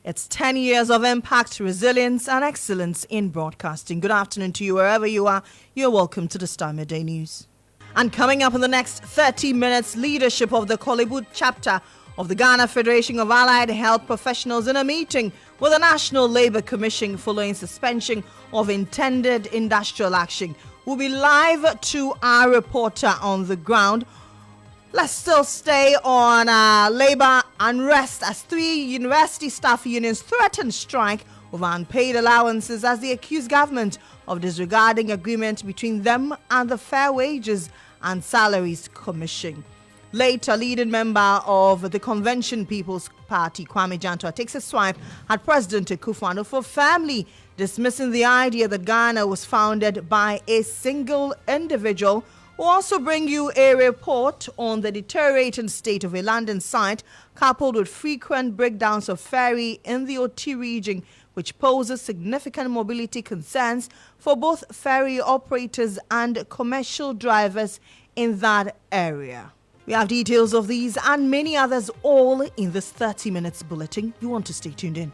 It's 10 years of impact, resilience, and excellence in broadcasting. Good afternoon to you wherever you are. You're welcome to the Starr Midday News. And coming up in the next 30 minutes, leadership of the Kolebu chapter of the Ghana Federation of Allied Health Professionals in a meeting with the National Labour Commission following suspension of intended industrial action. We'll be live to our reporter on the ground. Let's still stay on labour unrest as 3 university staff unions threaten strike over unpaid allowances as they accuse government of disregarding agreement between them and the Fair Wages and Salaries Commission. Later, leading member of the Convention People's Party, Kwame Jantua, takes a swipe at President Akufo-Addo for family, dismissing the idea that Ghana was founded by a single individual. We'll also bring you a report on the deteriorating state of a London site, coupled with frequent breakdowns of ferry in the OT region, which poses significant mobility concerns for both ferry operators and commercial drivers in that area. We have details of these and many others all in this 30 minutes bulletin. You want to stay tuned in.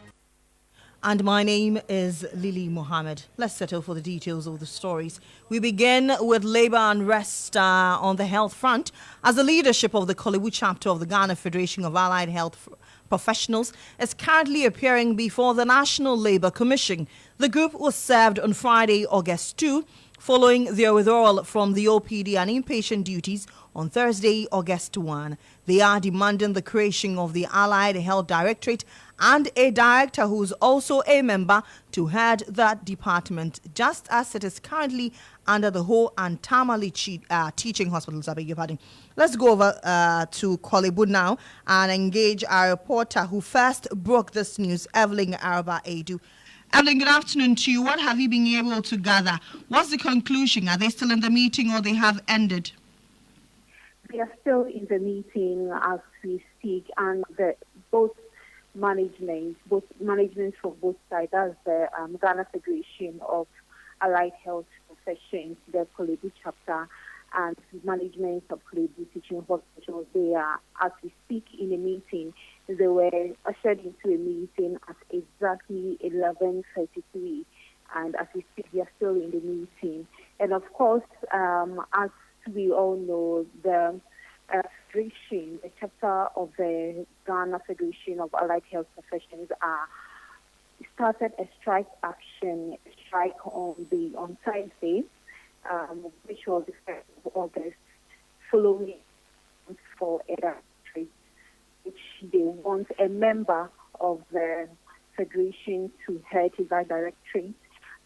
And my name is Lily Mohammed. Let's settle for the details of the stories. We begin with labour unrest on the health front as the leadership of the Kolebu chapter of the Ghana Federation of Allied Health Professionals is currently appearing before the National Labour Commission. The group was served on Friday, August 2, following their withdrawal from the OPD and inpatient duties on Thursday, August 1. They are demanding the creation of the Allied Health Directorate and a director who's also a member to head that department, just as it is currently under the Ho and Tamale teaching hospitals. I beg your pardon. Let's go over to Kolebu now and engage our reporter who first broke this news, Evelyn Araba Edu. Evelyn, good afternoon to you. What have you been able to gather? What's the conclusion? Are they still in the meeting or they have ended? They are still in the meeting as we speak, and both management from both sides, that's the Ghana Federation of Allied Health Professions, the Kolebu chapter, and management of Kolebu Teaching Hospitals. They are, as we speak, in a meeting. They were ushered into a meeting at exactly 11:33, and as we speak, they are still in the meeting. And of course, as we all know, the Federation, the chapter of the Ghana Federation of Allied Health Professions, started a strike on Thursday, which was the 1st of August, following for a directorate, which they want a member of the Federation to head that directorate.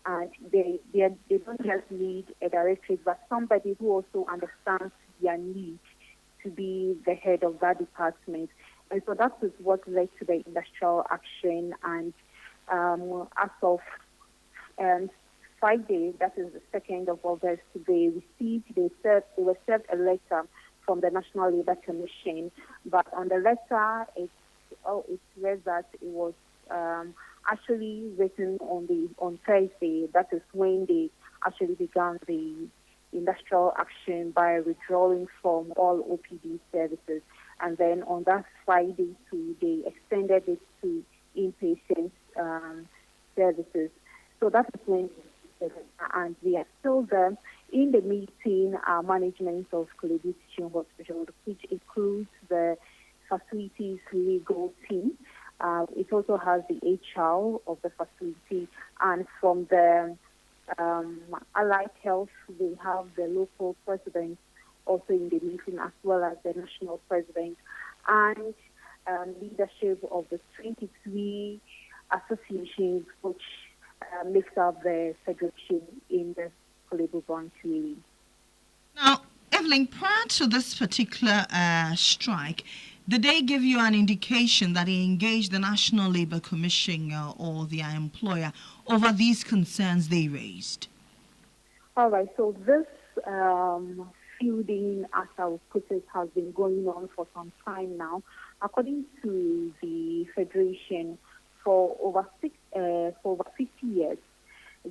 And they don't just need a directorate, but somebody who also understands their need to be the head of that department. And so that is what led to the industrial action. And as of Friday, that is the 2nd of August, they were served a letter from the National Labour Commission. But on the letter, it read that it was actually written on Thursday. That is when they actually began the industrial action by withdrawing from all OPD services. And then on that Friday too, they extended it to inpatient services. So that is when, and we are still there in the meeting, management of Kolebu Teaching Hospital, which includes the facilities legal team. It also has the HR of the facility, and from the Allied Health, we have the local president also in the meeting, as well as the national president, and leadership of the 23 associations which makes up the federation in the Kolebu branch. Now, Evelyn, prior to this particular strike, did they give you an indication that they engaged the National Labour Commission or their employer over these concerns they raised? All right, so this feuding, as I would put it, has been going on for some time now. According to the Federation, for over 50 years,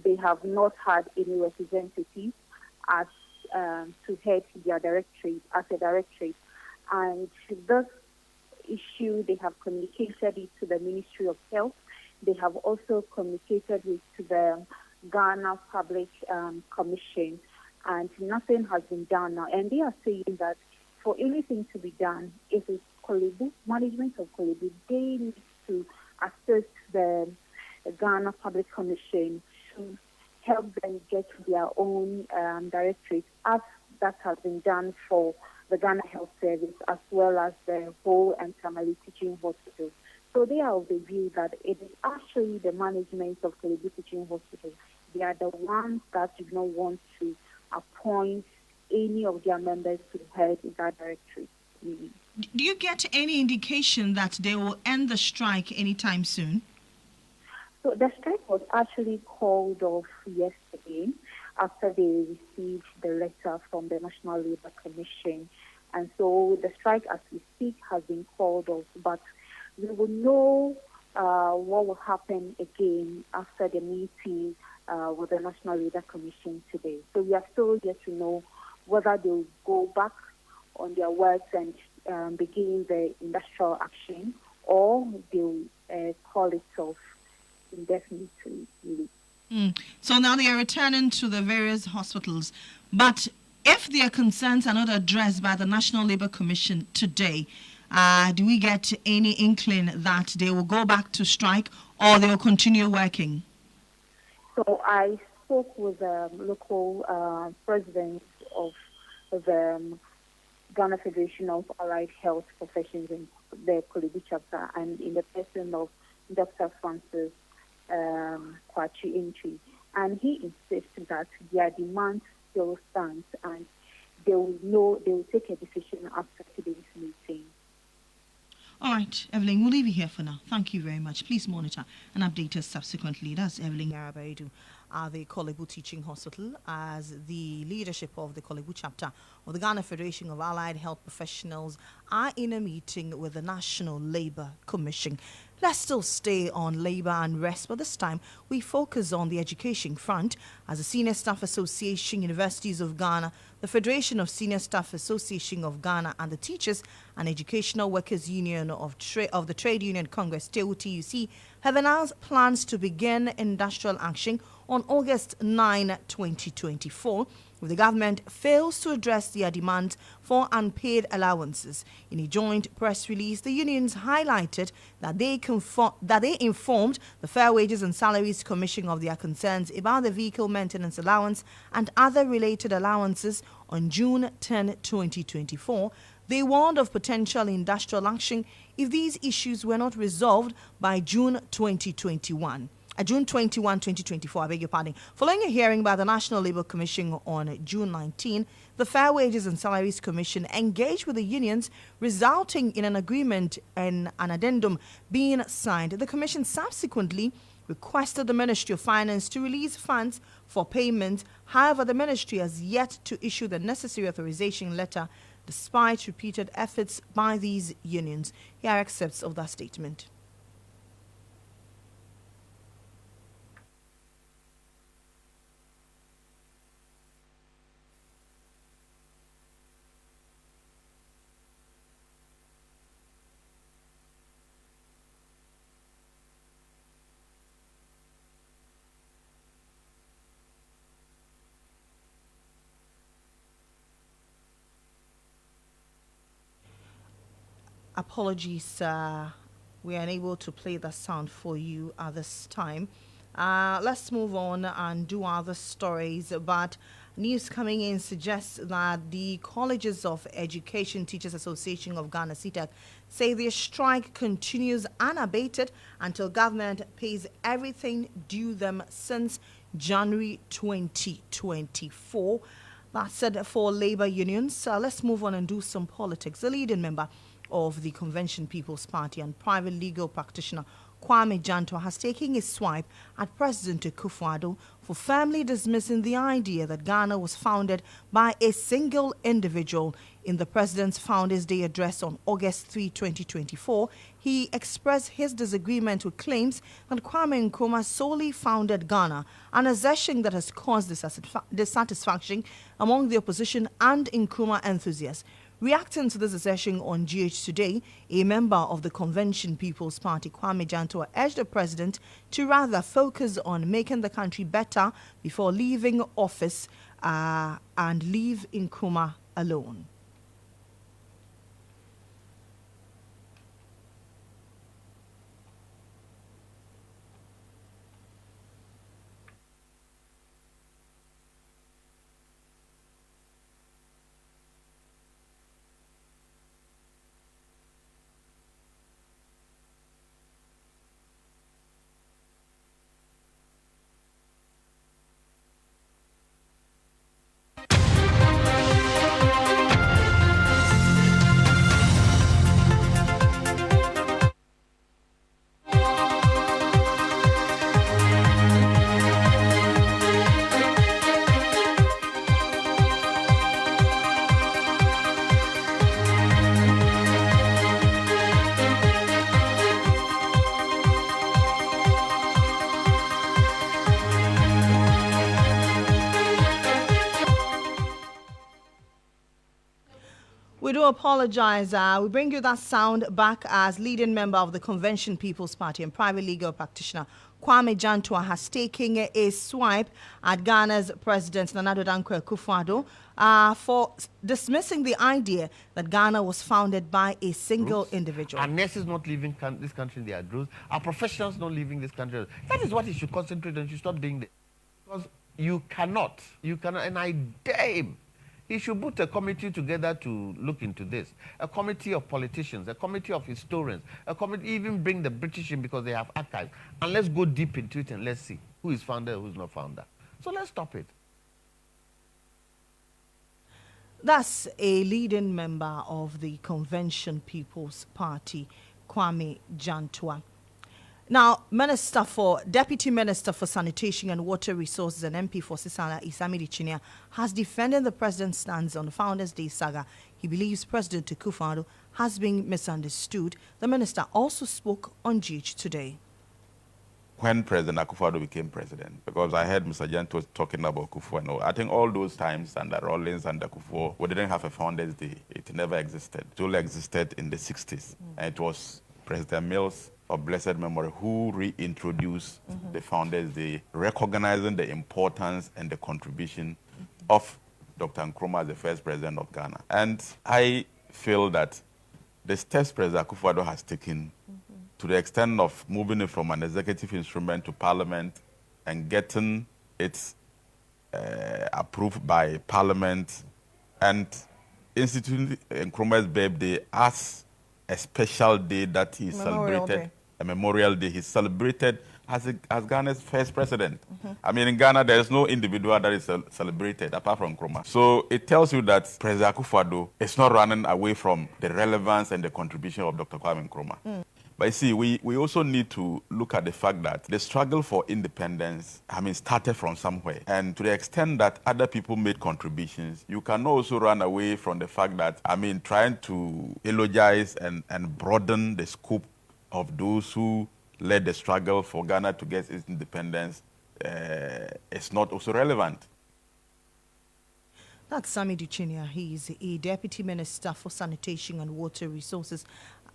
they have not had any representative as to head their directorate as a directorate, and this issue. They have communicated it to the Ministry of Health. They have also communicated it to the Ghana Public Commission, and nothing has been done now. And they are saying that for anything to be done, if it's Kolebu, management of Kolebu, they need to assist the Ghana Public Commission to help them get their own directorate, as that has been done for the Ghana Health Service, as well as the whole and Tamale Teaching Hospital. So they are of the view that it is actually the management of Kolebu Teaching Hospital. They are the ones that do not want to appoint any of their members to head that directorate. Do you get any indication that they will end the strike anytime soon? So the strike was actually called off yesterday after they received the letter from the National Labour Commission. And so the strike, as we speak, has been called off. But we will know what will happen again after the meeting with the National Labour Commission today. So we are still yet to know whether they will go back on their words and begin the industrial action, or they will call it off indefinitely. So now they are returning to the various hospitals. But if their concerns are not addressed by the National Labour Commission today, do we get any inkling that they will go back to strike or they will continue working? So I spoke with the local president of the Ghana Federation of Allied Health Professions in the Kolebu chapter, and in the person of Dr. Francis Kwachi Entry. And he insists that their demand still stands, and they will take a decision after today's meeting. All right, Evelyn, we'll leave you here for now. Thank you very much. Please monitor and update us subsequently. That's Evelyn Yarabaidu at the Kolebu Teaching Hospital, as the leadership of the Kolebu chapter of the Ghana Federation of Allied Health Professionals are in a meeting with the National Labour Commission. Let's still stay on labour and rest, but this time we focus on the education front, as the Senior Staff Association, Universities of Ghana, the Federation of Senior Staff Association of Ghana, and the Teachers and Educational Workers Union of the Trade Union Congress, TUC, have announced plans to begin industrial action on August 9, 2024, if the government fails to address their demands for unpaid allowances. In a joint press release, the unions highlighted that they informed the Fair Wages and Salaries Commission of their concerns about the vehicle maintenance allowance and other related allowances on June 10, 2024. They warned of potential industrial action if these issues were not resolved by June 2021. June 21, 2024, I beg your pardon. Following a hearing by the National Labour Commission on June 19, the Fair Wages and Salaries Commission engaged with the unions, resulting in an agreement and an addendum being signed. The Commission subsequently requested the Ministry of Finance to release funds for payment. However, the Ministry has yet to issue the necessary authorization letter, despite repeated efforts by these unions. Here are excerpts of that statement. Apologies, we are unable to play the sound for you at this time. Let's move on and do other stories. But news coming in suggests that the Colleges of Education Teachers Association of Ghana, CTEC, say their strike continues unabated until government pays everything due them since January 2024. That said, for labor unions, let's move on and do some politics. The leading member of the Convention People's Party and private legal practitioner Kwame Janto has taken a swipe at President Akufo-Addo for firmly dismissing the idea that Ghana was founded by a single individual. In the President's Founders' Day address on August 3, 2024, he expressed his disagreement with claims that Kwame Nkrumah solely founded Ghana, an assertion that has caused dissatisfaction among the opposition and Nkrumah enthusiasts. Reacting to this assertion on GH Today, a member of the Convention People's Party, Kwame Jantua, urged the president to rather focus on making the country better before leaving office and leave Nkrumah alone. We do apologize. We bring you that sound back as leading member of the Convention People's Party and private legal practitioner Kwame Jantua has taken a swipe at Ghana's President Nana Addo Dankwa Akufo-Addo for dismissing the idea that Ghana was founded by a single individual. Our nurses not leaving this country, they are drugs. Our professionals not leaving this country. That is what he should concentrate on. He should stop doing that. Because you cannot, and I dare him. He should put a committee together to look into this. A committee of politicians, a committee of historians, a committee, even bring the British in because they have archives. And let's go deep into it and let's see who is founder, who is not founder. So let's stop it. That's a leading member of the Convention People's Party, Kwame Jantua. Now, Deputy Minister for Sanitation and Water Resources and MP for Sisala, Isami Dichinia, has defended the president's stance on the Founders' Day saga. He believes President Akufo-Addo has been misunderstood. The minister also spoke on GH Today. When President Akufo-Addo became president, because I heard Mr. Jantua talking about Akufo-Addo, I think all those times under Rawlings and Akufo, we didn't have a Founders' Day. It never existed. It only existed in the 60s. And it was President Mills of blessed memory who reintroduced the Founders' Day, recognizing the importance and the contribution of Dr. Nkrumah as the first president of Ghana. And I feel that the steps President Akufo-Addo has taken to the extent of moving it from an executive instrument to parliament and getting it approved by parliament and instituting Nkrumah's birthday as a special day that he celebrated, a memorial day. He celebrated as Ghana's first president. I mean, in Ghana, there is no individual that is celebrated apart from Nkrumah. So it tells you that President Akufo-Addo is not running away from the relevance and the contribution of Dr. Kwame Nkrumah. But you see, we also need to look at the fact that the struggle for independence, started from somewhere. And to the extent that other people made contributions, you can also run away from the fact that, trying to eulogize and broaden the scope of those who led the struggle for Ghana to get its independence is not also relevant. That's Sami Duchinia. He's a Deputy Minister for Sanitation and Water Resources,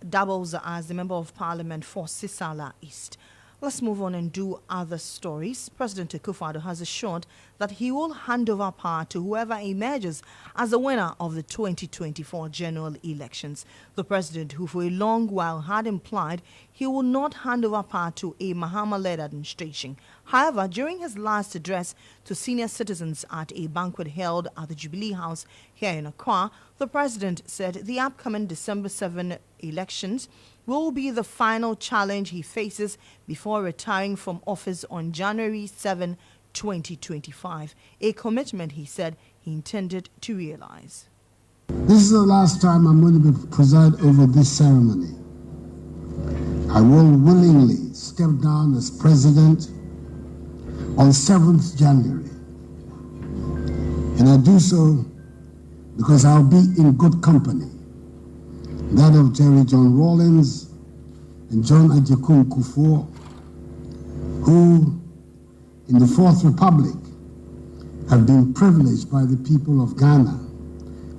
doubles as the Member of Parliament for Sisala East. Let's move on and do other stories. President Akufo-Addo has assured that he will hand over power to whoever emerges as the winner of the 2024 general elections. The president, who for a long while had implied he will not hand over power to a Mahama-led administration. However, during his last address to senior citizens at a banquet held at the Jubilee House here in Accra, the president said the upcoming December 7 elections will be the final challenge he faces before retiring from office on January 7, 2025, a commitment he said he intended to realize. This is the last time I'm going to preside over this ceremony. I will willingly step down as president on 7th January. And I do so because I'll be in good company. That of Jerry John Rawlings and John Ajekun Kufuor, who in the Fourth Republic have been privileged by the people of Ghana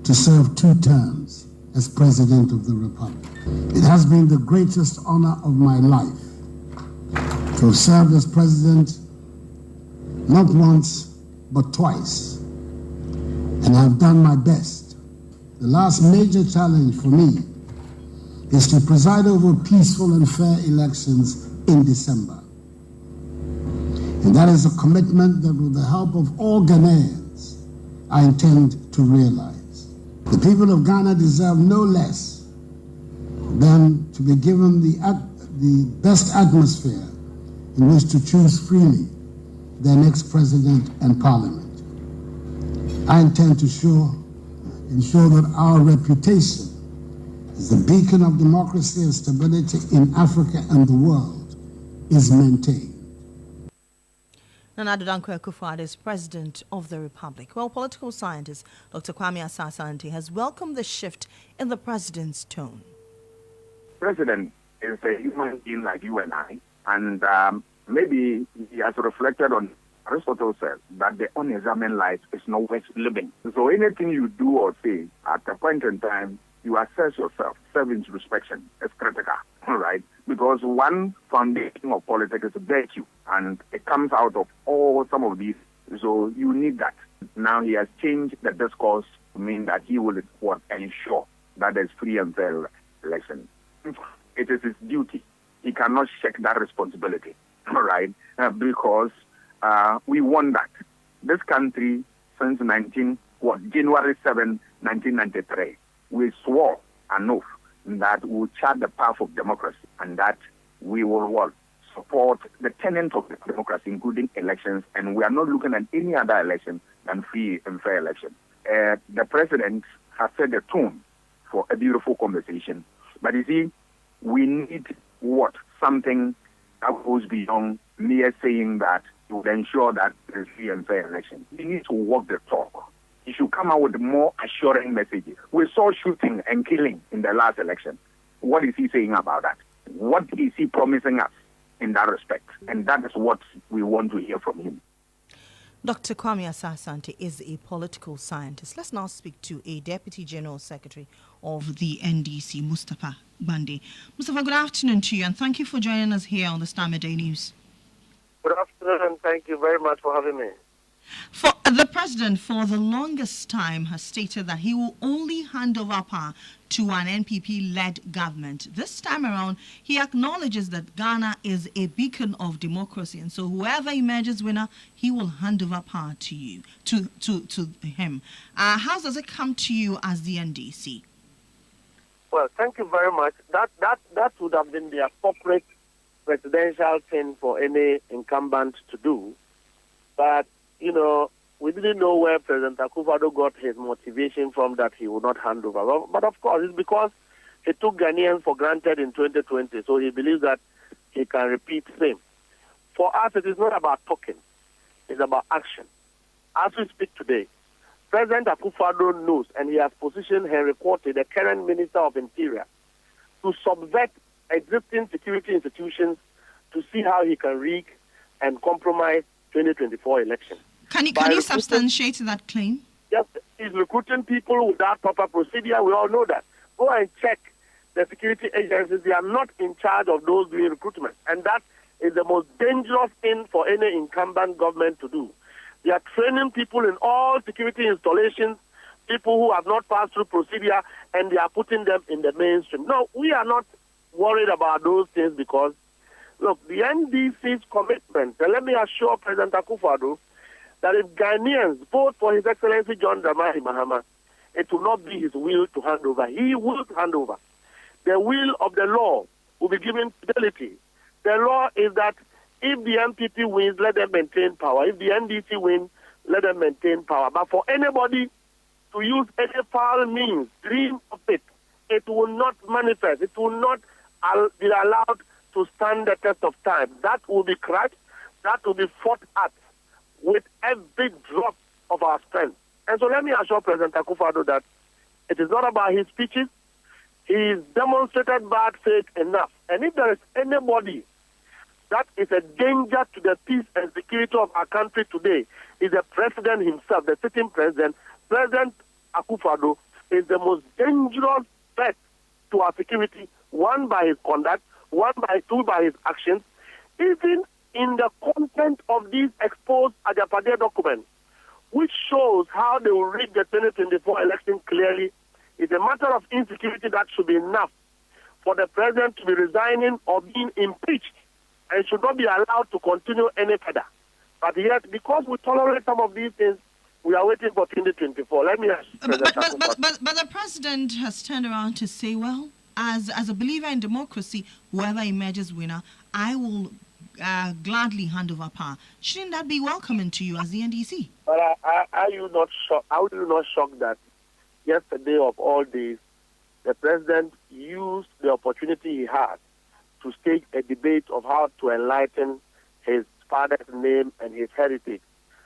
to serve 2 terms as President of the Republic. It has been the greatest honor of my life to have served as President not once, but twice, and I've done my best. The last major challenge for me is to preside over peaceful and fair elections in December. And that is a commitment that, with the help of all Ghanaians, I intend to realize. The people of Ghana deserve no less than to be given the best atmosphere in which to choose freely their next president and parliament. I intend to ensure that our reputation as the beacon of democracy and stability in Africa and the world is maintained. Nana Danko Akufo-Addo is President of the Republic. Well, political scientist Dr. Kwame Asah-Asante has welcomed the shift in the president's tone. President is a human being like you and I, and maybe he has reflected on Aristotle said that the unexamined life is not worth living. So anything you do or say at a point in time, you assess yourself. Self-introspection is critical, right? Because one foundation of politics is virtue, and it comes out of some of these. So you need that. Now he has changed the discourse to mean that he will ensure that there's free and fair election. It is his duty. He cannot shirk that responsibility, right? Because we won that. This country, since January 7, 1993, we swore an oath that we will chart the path of democracy and that we will support the tenets of democracy, including elections, and we are not looking at any other election than free and fair election. The president has set the tone for a beautiful conversation. But you see, we need something that goes beyond mere saying that to ensure that there is free and fair election. We need to walk the talk. You should come out with more assuring messages. We saw shooting and killing in the last election. What is he saying about that? What is he promising us in that respect? And that is what we want to hear from him. Dr. Kwame Asah-Asante is a political scientist. Let's now speak to a Deputy General Secretary of the NDC, Mustapha Bande. Mustapha, good afternoon to you, and thank you for joining us here on the Starr Midday News. Good afternoon, and thank you very much for having me. The president, for the longest time, has stated that he will only hand over power to an NPP-led government. This time around, he acknowledges that Ghana is a beacon of democracy, and so whoever emerges winner, he will hand over power to you, to him. How does it come to you as the NDC? Well, thank you very much. That would have been the appropriate presidential thing for any incumbent to do, but we didn't know where President Akufo-Addo got his motivation from that he would not hand over. But of course, it's because he took Ghanaians for granted in 2020, so he believes that he can repeat the same. For us, it is not about talking. It's about action. As we speak today, President Akufo-Addo knows, and he has positioned Henry Quartey, the current Minister of Interior, to subvert existing security institutions to see how he can rig and compromise 2024 election. Can you substantiate that claim? Yes, he's recruiting people without proper procedure. We all know that. Go and check the security agencies. They are not in charge of those doing recruitment. And that is the most dangerous thing for any incumbent government to do. They are training people in all security installations, people who have not passed through procedure, and they are putting them in the mainstream. No, we are not worried about those things because, look, the NDC's commitment, and let me assure President Akufo-Addo that if Ghanaians vote for His Excellency John Dramani Mahama, it will not be his will to hand over. He will hand over. The will of the law will be given fidelity. The law is that if the MPP wins, let them maintain power. If the NDC wins, let them maintain power. But for anybody to use any foul means, dream of it, it will not manifest. It will not be allowed to stand the test of time. That will be crushed. That will be fought at with every drop of our strength. And so let me assure President Akufo-Addo that it is not about his speeches. He's demonstrated bad faith enough. And if there is anybody that is a danger to the peace and security of our country today, is the president himself, the sitting president, President Akufo-Addo, is the most dangerous threat to our security, one by his conduct, two by his actions. Even in the content of these exposed Ajapade documents, which shows how they will rig the 2024 election clearly, it's a matter of insecurity that should be enough for the president to be resigning or being impeached and should not be allowed to continue any further. But yet, because we tolerate some of these things, we are waiting for 2024. Let me ask President but the president has turned around to say, well, as a believer in democracy, whoever emerges winner, I will gladly hand over power. Shouldn't that be welcoming to you as the NDC? But are you not shocked? Are you not shocked that yesterday of all days, the president used the opportunity he had to stage a debate of how to enlighten his father's name and his heritage,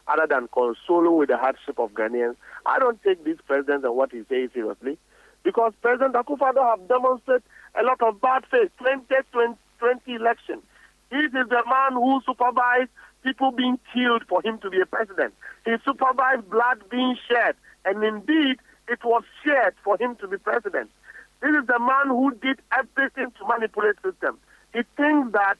other than consoling with the hardship of Ghanaians? I don't take this president and what he says seriously, because President Akufo-Addo have demonstrated a lot of bad faith. 2020 election. This is the man who supervised people being killed for him to be a president. He supervised blood being shed, and indeed, it was shared for him to be president. This is the man who did everything to manipulate the system. He thinks that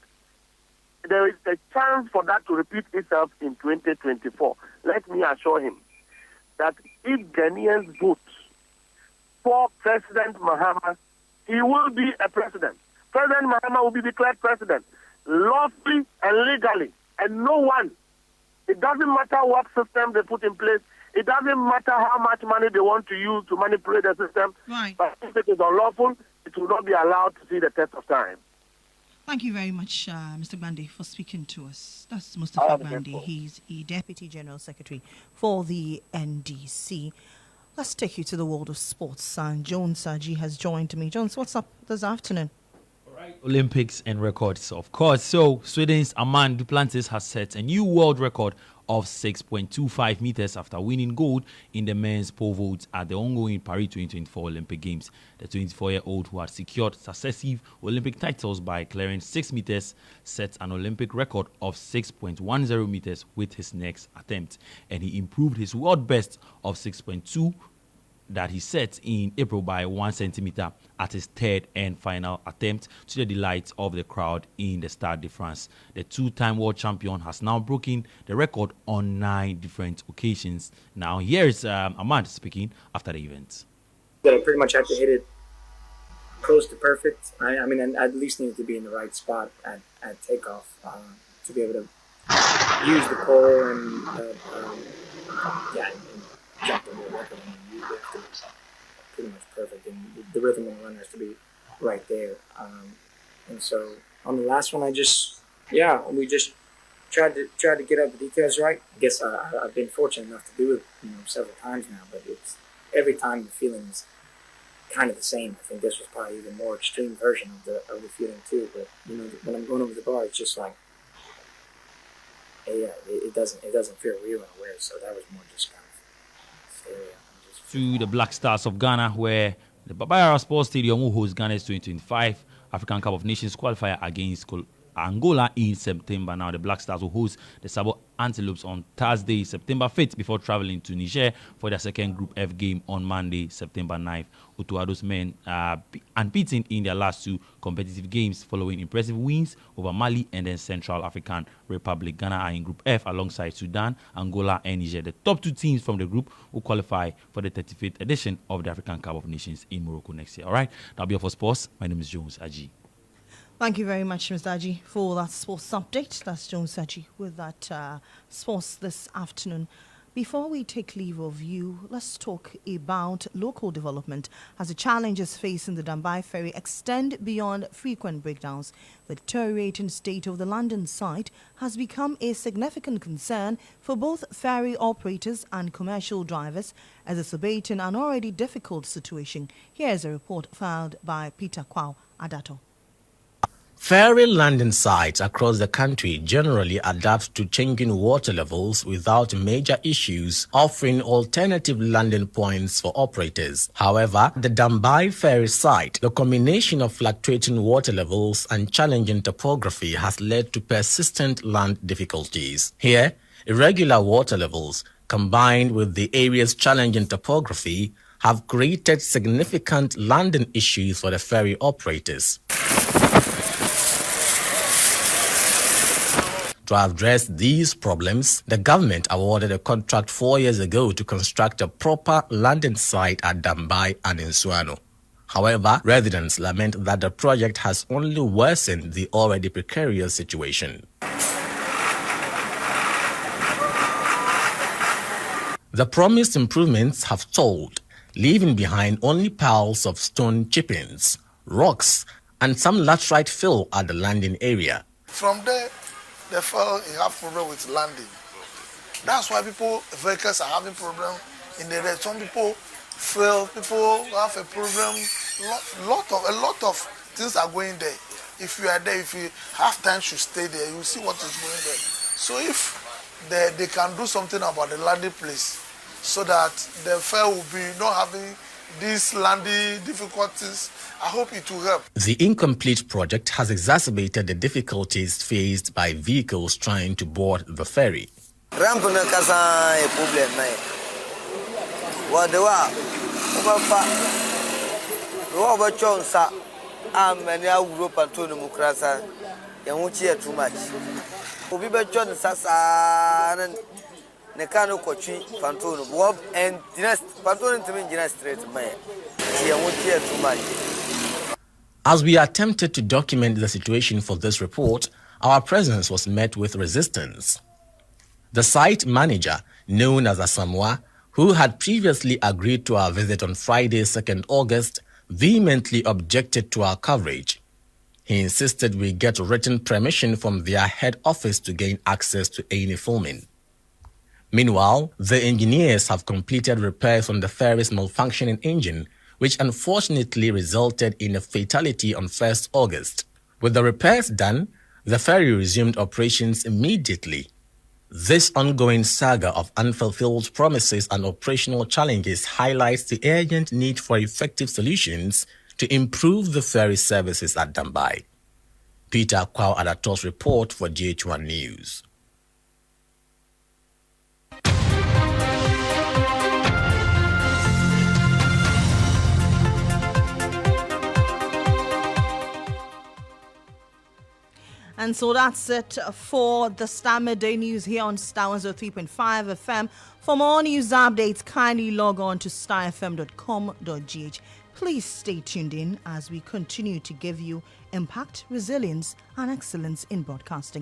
there is a chance for that to repeat itself in 2024. Let me assure him that if Ghanaians vote for President Mahama, he will be a president. President Mahama will be declared president, lawfully and legally, and no one. It doesn't matter what system they put in place. It doesn't matter how much money they want to use to manipulate the system. Right. But if it is unlawful, it will not be allowed to see the test of time. Thank you very much, Mr. Gbande, for speaking to us. That's Mustafa Gbande. He's a Deputy General Secretary for the NDC. Let's take you to the world of sports. And Jones Saji has joined me. Jones, what's up this afternoon? Olympics and records, of course. So, Sweden's Armand Duplantis has set a new world record of 6.25 meters after winning gold in the men's pole vault at the ongoing Paris 2024 Olympic Games. The 24-year-old, who had secured successive Olympic titles by clearing 6 meters, set an Olympic record of 6.10 meters with his next attempt, and he improved his world best of 6.2 that he set in April by 1 centimeter at his third and final attempt, to the delight of the crowd in the Stade de France. The two-time world champion has now broken the record on 9 different occasions. Now, here's Ahmad speaking after the event. That I pretty much had to hit it close to perfect. I mean, I at least needed to be in the right spot at takeoff to be able to use the pole and jump the whole record. You have to be pretty much perfect, and the rhythm of the runner has to be right there. And so on the last one, we just tried to get up the details right. I guess I've been fortunate enough to do it, several times now, but it's every time the feeling is kind of the same. I think this was probably even more extreme version of the feeling too. But when I'm going over the bar, it's just like, it doesn't feel real in a way. So that was more just kind of scary. To the Black Stars of Ghana, where the Babayara Sports Stadium will host Ghana's 2025 African Cup of Nations qualifier against Angola in September. Now, the Black Stars will host the Sabo Antelopes on Thursday, September 5th, before traveling to Niger for their second Group F game on Monday, September 9th. Otuado's men are unbeaten in their last 2 competitive games, following impressive wins over Mali and then Central African Republic. Ghana are in Group F alongside Sudan, Angola, and Niger. The top 2 teams from the group will qualify for the 35th edition of the African Cup of Nations in Morocco next year. All right, that'll be all for sports. My name is Jones Aji. Thank you very much, Mr. Aji, for that sports update. That's Jones Aji with that sports this afternoon. Before we take leave of you, let's talk about local development as the challenges facing the Dambai ferry extend beyond frequent breakdowns. The deteriorating state of the London site has become a significant concern for both ferry operators and commercial drivers as it's abating an already difficult situation. Here's a report filed by Peter Kwao Adato. Ferry landing sites across the country generally adapt to changing water levels without major issues, offering alternative landing points for operators. However, the Dambai ferry site, the combination of fluctuating water levels and challenging topography has led to persistent land difficulties. Here, irregular water levels, combined with the area's challenging topography, have created significant landing issues for the ferry operators. To address these problems, the government awarded a contract 4 years ago to construct a proper landing site at Dambai and Nsuano. However, residents lament that the project has only worsened the already precarious situation. The promised improvements have stalled, leaving behind only piles of stone chippings, rocks, and some laterite fill at the landing area. From there, they fell you have problem with landing. That's why vehicles are having problem in the area. Some people fail, people have a problem. A lot of things are going there. If you are there, if you have time to stay there, you see what is going there. So if they can do something about the landing place, so that the fair will be not having these landing difficulties, I hope it will help. The incomplete project has exacerbated the difficulties faced by vehicles trying to board the ferry. Ramp na kasa a problem na. Wadewa, ubafa. Ro ba chonsa amani awuro panto no mukrasa. Ya wuci too much. Obi ba chonsa sa ne kanu kochi panto no bob and dinast panto no timi gina straight man. Ya wuci too much. As we attempted to document the situation for this report, our presence was met with resistance. The site manager, known as Asamoah, who had previously agreed to our visit on Friday, 2nd August, vehemently objected to our coverage. He insisted we get written permission from their head office to gain access to any filming. Meanwhile, the engineers have completed repairs on the ferry's malfunctioning engine, which unfortunately resulted in a fatality on 1st August. With the repairs done, the ferry resumed operations immediately. This ongoing saga of unfulfilled promises and operational challenges highlights the urgent need for effective solutions to improve the ferry services at Dambai. Peter Kwao Adatos report for GH1 News. And so that's it for the Starr Midday News here on Starr 103.5 FM. For more news updates, kindly log on to starfm.com.gh. Please stay tuned in as we continue to give you impact, resilience, and excellence in broadcasting.